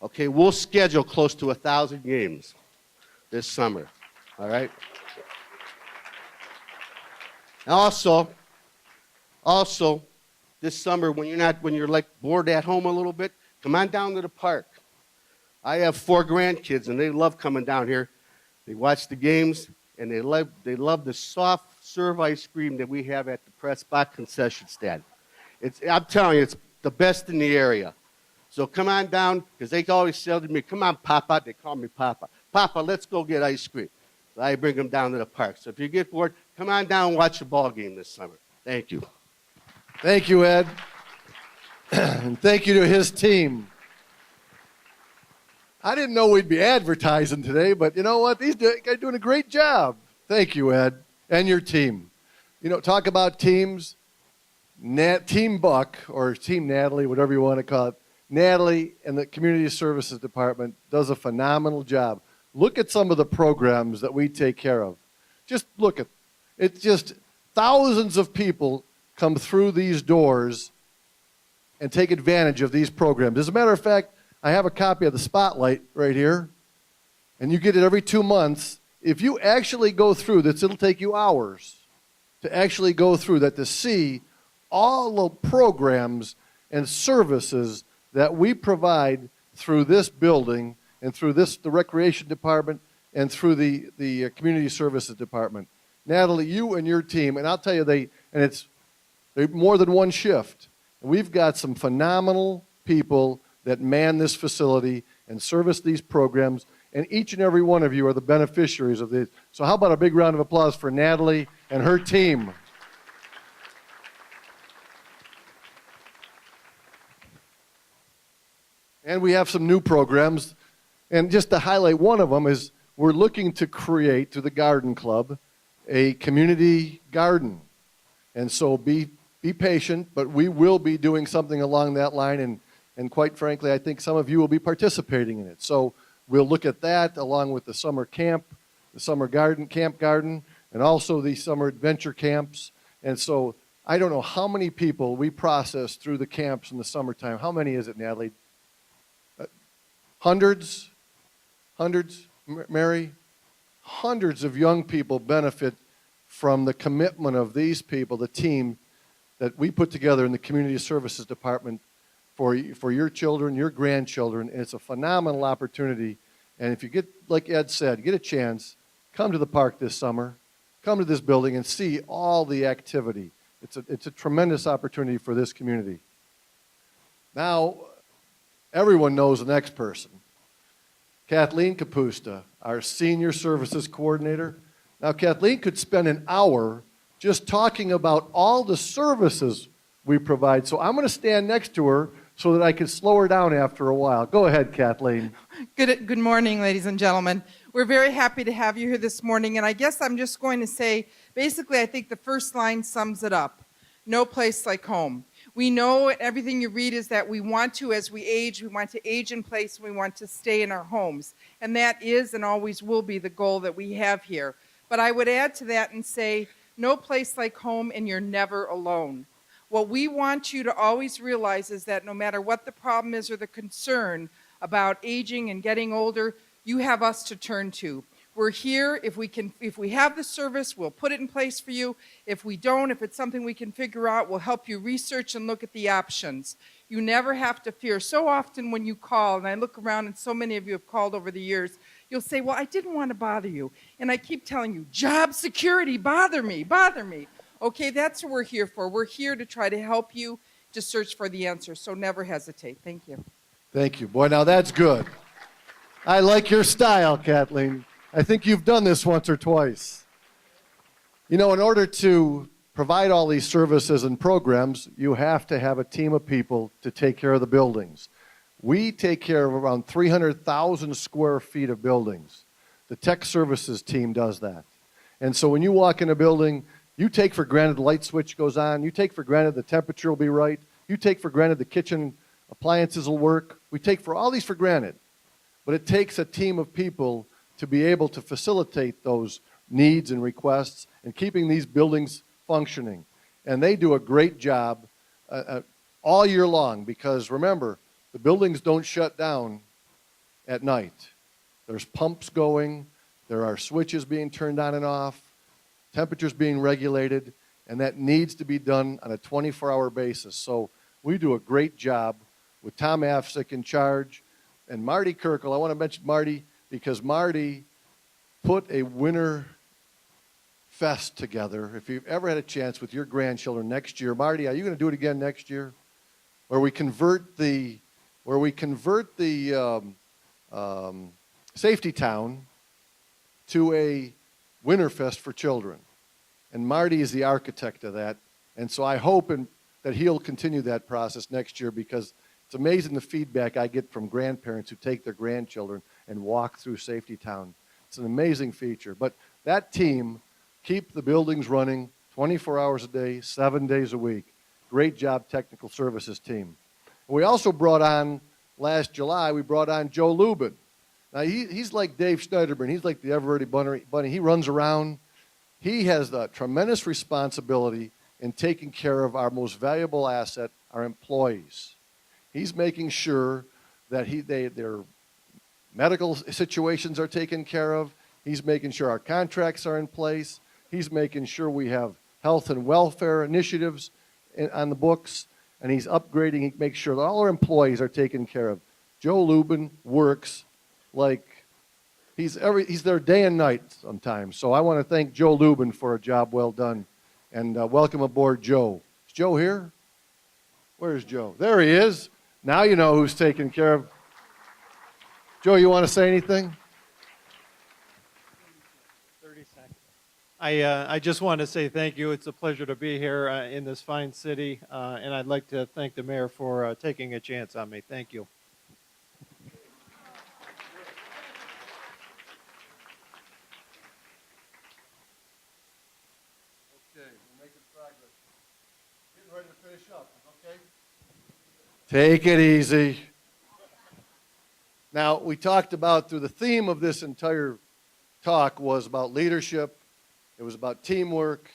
Okay, we'll schedule close to 1,000 games this summer. All right. Also, this summer when you're like bored at home a little bit, come on down to the park. I have 4 grandkids and they love coming down here. They watch the games and they love the soft serve ice cream that we have at the Press Spot concession stand. I'm telling you, it's the best in the area. So come on down, because they always say to me, come on, Papa. They call me Papa. Papa, let's go get ice cream. So I bring them down to the park. So if you get bored, come on down and watch a ball game this summer. Thank you. Thank you, Ed. And thank you to his team. I didn't know we'd be advertising today, but you know what? These guys are doing a great job. Thank you, Ed, and your team. You know, talk about teams. Team Buck, or Team Natalie, whatever you want to call it. Natalie and the Community Services Department does a phenomenal job. Look at some of the programs that we take care of. Just look at it. It's just thousands of people come through these doors and take advantage of these programs. As a matter of fact, I have a copy of the Spotlight right here, and you get it every 2 months. If you actually go through this, it'll take you hours to actually go through that to see all the programs and services that we provide through this building and through the Recreation Department and through the Community Services Department. Natalie, you and your team, and I'll tell you, they're more than one shift. And we've got some phenomenal people that man this facility and service these programs, and each and every one of you are the beneficiaries of this. So how about a big round of applause for Natalie and her team? And we have some new programs. And just to highlight one of them is we're looking to create, through the Garden Club, a community garden. And so be patient, but we will be doing something along that line. And quite frankly, I think some of you will be participating in it. So we'll look at that along with the summer camp, the summer garden, camp garden, and also the summer adventure camps. And so I don't know how many people we process through the camps in the summertime. How many is it, Natalie? Hundreds, Mary? Hundreds of young people benefit from the commitment of these people, the team that we put together in the Community Services Department for your children, your grandchildren, and it's a phenomenal opportunity. And if you get, like Ed said, get a chance, come to the park this summer, come to this building and see all the activity. It's a tremendous opportunity for this community. Now, everyone knows the next person. Kathleen Kapusta, our Senior Services Coordinator. Now, Kathleen could spend an hour just talking about all the services we provide. So I'm going to stand next to her so that I can slow her down after a while. Go ahead, Kathleen. Good morning, ladies and gentlemen. We're very happy to have you here this morning, and I guess I'm just going to say, basically, I think the first line sums it up. No place like home. We know everything you read is that we want to, as we want to age in place, we want to stay in our homes. And that is and always will be the goal that we have here. But I would add to that and say, no place like home, and you're never alone. What we want you to always realize is that no matter what the problem is or the concern about aging and getting older, you have us to turn to. We're here. If we have the service, we'll put it in place for you. If we don't, if it's something we can figure out, we'll help you research and look at the options. You never have to fear. So often when you call, and I look around and so many of you have called over the years, you'll say, well, I didn't want to bother you. And I keep telling you, job security, bother me. Okay, that's what we're here for. We're here to try to help you to search for the answer. So never hesitate. Thank you. Thank you. Boy, now that's good. I like your style, Kathleen. I think you've done this once or twice. You know, in order to provide all these services and programs, you have to have a team of people to take care of the buildings. We take care of around 300,000 square feet of buildings. The tech services team does that. And so when you walk in a building, you take for granted the light switch goes on. You take for granted the temperature will be right. You take for granted the kitchen appliances will work. We take all these for granted. But it takes a team of people to be able to facilitate those needs and requests and keeping these buildings functioning. And they do a great job all year long because, remember, the buildings don't shut down at night. There's pumps going, there are switches being turned on and off, temperatures being regulated, and that needs to be done on a 24-hour basis. So we do a great job with Tom Afsick in charge. And Marty Kirkle, I want to mention Marty because Marty put a winter fest together. If you've ever had a chance with your grandchildren next year, Marty, are you going to do it again next year? Where we convert the safety town to a Winterfest for children. And Marty is the architect of that. And so I hope that he'll continue that process next year because it's amazing the feedback I get from grandparents who take their grandchildren and walk through Safety Town. It's an amazing feature. But that team, keep the buildings running 24 hours a day, 7 days a week. Great job, technical services team. We also brought on, last July, we brought on Joe Lubin. Now, he's like Dave Schneiderman. He's like the ever-ready bunny. He runs around. He has the tremendous responsibility in taking care of our most valuable asset, our employees. He's making sure that their medical situations are taken care of. He's making sure our contracts are in place. He's making sure we have health and welfare initiatives on the books. And he's upgrading. He makes sure that all our employees are taken care of. Joe Lubin works like he's there day and night sometimes. So I want to thank Joe Lubin for a job well done. And welcome aboard, Joe. Is Joe here? Where's Joe? There he is. Now you know who's taken care of. Joe, you want to say anything? 30 seconds. I just want to say thank you. It's a pleasure to be here in this fine city, and I'd like to thank the mayor for taking a chance on me. Thank you. Okay, we're making progress. Getting ready to finish up, okay? Take it easy. Now, we talked about, through the theme of this entire talk was about leadership. It was about teamwork.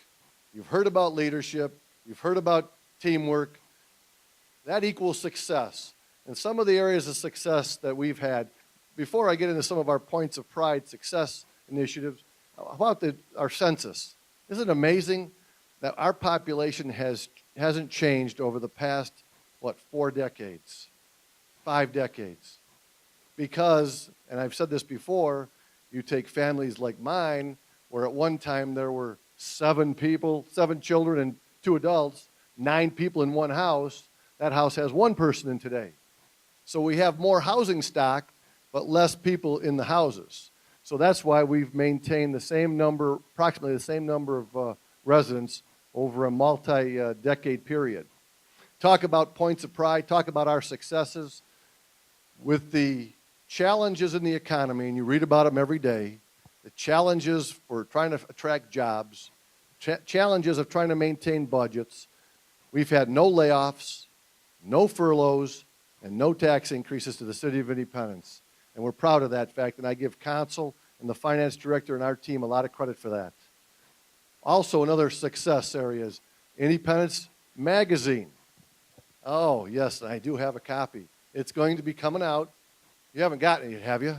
You've heard about leadership. You've heard about teamwork. That equals success. And some of the areas of success that we've had, before I get into some of our points of pride success initiatives, how about our census? Isn't it amazing that our population hasn't changed over the past, 4 decades, 5 decades? Because, and I've said this before, you take families like mine, where at one time there were 7 children and 2 adults, 9 people in one house. That house has 1 person in today. So we have more housing stock, but less people in the houses. So that's why we've maintained the same number, approximately the same number of residents over a multi-decade period. Talk about points of pride, talk about our successes. With the challenges in the economy, and you read about them every day, the challenges for trying to attract jobs, challenges of trying to maintain budgets, we've had no layoffs, no furloughs, and no tax increases to the City of Independence. And we're proud of that fact, and I give council and the finance director and our team a lot of credit for that. Also, another success area is Independence Magazine. Oh, yes, I do have a copy. It's going to be coming out. You haven't gotten it yet, have you?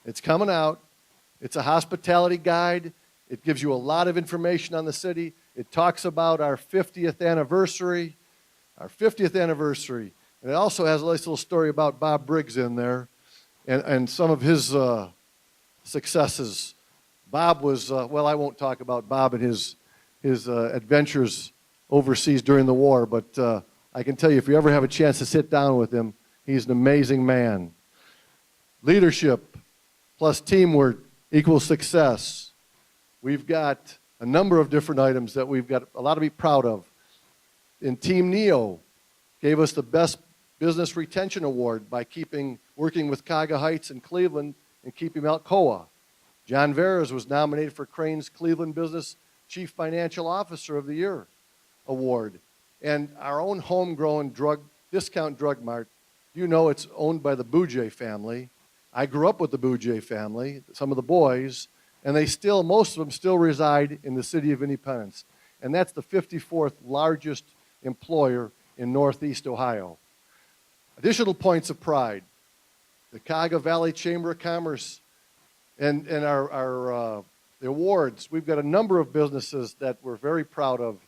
It's coming out. It's a hospitality guide. It gives you a lot of information on the city. It talks about our 50th anniversary. And it also has a nice little story about Bob Briggs in there and some of his successes. Bob was, well, I won't talk about Bob and his adventures overseas during the war, but I can tell you, if you ever have a chance to sit down with him, he's an amazing man. Leadership plus teamwork equals success. We've got a number of different items that we've got a lot to be proud of. And Team NEO gave us the Best Business Retention Award by working with Kaga Heights in Cleveland and keeping Alcoa. John Veras was nominated for Crane's Cleveland Business Chief Financial Officer of the Year Award. And our own homegrown discount drug mart, you know it's owned by the Boujay family. I grew up with the Boujay family, some of the boys, and most of them still reside in the City of Independence. And that's the 54th largest employer in Northeast Ohio. Additional points of pride. the Cuyahoga Valley Chamber of Commerce, and the awards. We've got a number of businesses that we're very proud of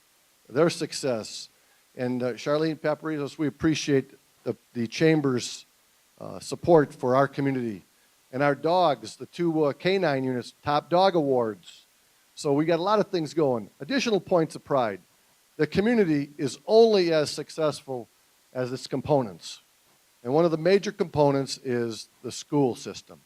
their success. And Charlene Paparizos, we appreciate the Chamber's support for our community. And our dogs, the two canine units, top dog awards. So we got a lot of things going. Additional points of pride. The community is only as successful as its components. And one of the major components is the school system.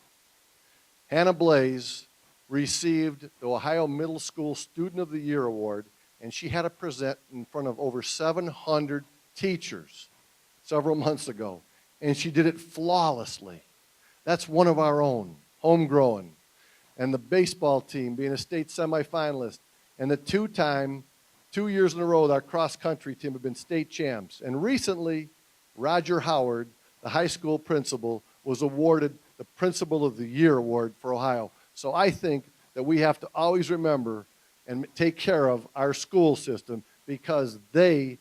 Hannah Blaze received the Ohio Middle School Student of the Year Award, and she had to present in front of over 700 teachers several months ago. And she did it flawlessly. That's one of our own, homegrown. And the baseball team being a state semifinalist. And the 2 years in a row, our cross-country team have been state champs. And recently, Roger Howard, the high school principal, was awarded the Principal of the Year Award for Ohio. So I think that we have to always remember and take care of our school system because they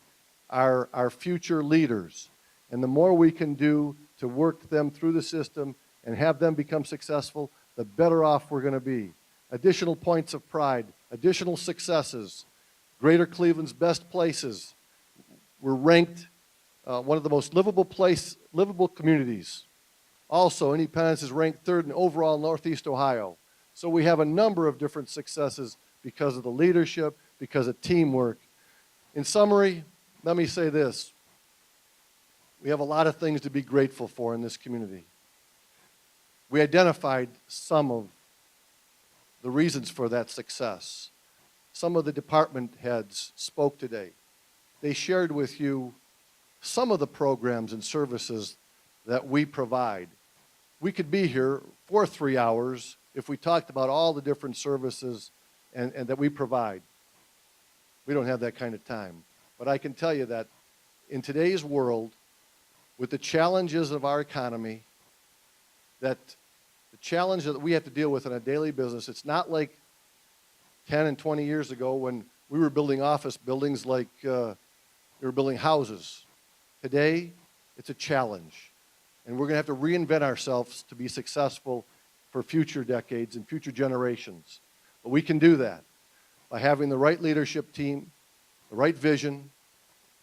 are our future leaders. And the more we can do to work them through the system and have them become successful, the better off we're going to be. Additional points of pride, additional successes. Greater Cleveland's best places. We're ranked one of the most livable communities. Also, Independence is ranked third in overall Northeast Ohio. So we have a number of different successes because of the leadership, because of teamwork. In summary, let me say this. We have a lot of things to be grateful for in this community. We identified some of the reasons for that success. Some of the department heads spoke today. They shared with you some of the programs and services that we provide. We could be here for 3 hours if we talked about all the different services and that we provide. We don't have that kind of time. But I can tell you that in today's world, with the challenges of our economy, that the challenge that we have to deal with in a daily business, it's not like 10 and 20 years ago when we were building office buildings like we were building houses. Today, it's a challenge. And we're going to have to reinvent ourselves to be successful for future decades and future generations. But we can do that by having the right leadership team, the right vision,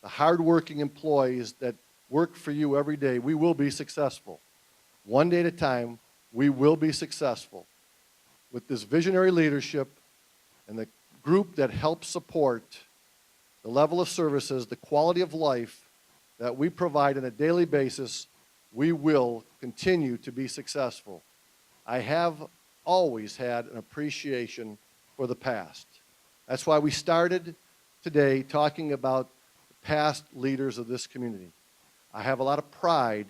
the hardworking employees that work for you every day. We will be successful. One day at a time, we will be successful. With this visionary leadership and the group that helps support the level of services, the quality of life that we provide on a daily basis, we will continue to be successful. I have always had an appreciation for the past. That's why we started today talking about the past leaders of this community. I have a lot of pride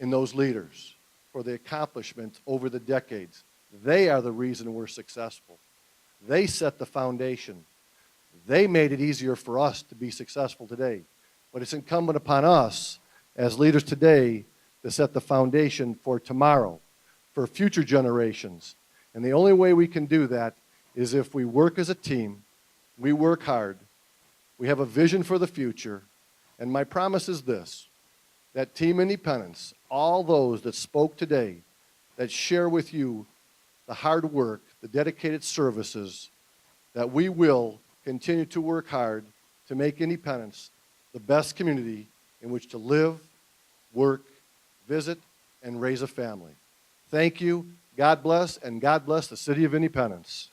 in those leaders for the accomplishments over the decades. They are the reason we're successful. They set the foundation. They made it easier for us to be successful today. But it's incumbent upon us as leaders today to set the foundation for tomorrow, for future generations. And the only way we can do that is if we work as a team, we work hard, we have a vision for the future, and my promise is this, that Team Independence, all those that spoke today, that share with you the hard work, the dedicated services, that we will continue to work hard to make Independence the best community in which to live, work, visit, and raise a family. Thank you. God bless, and God bless the City of Independence.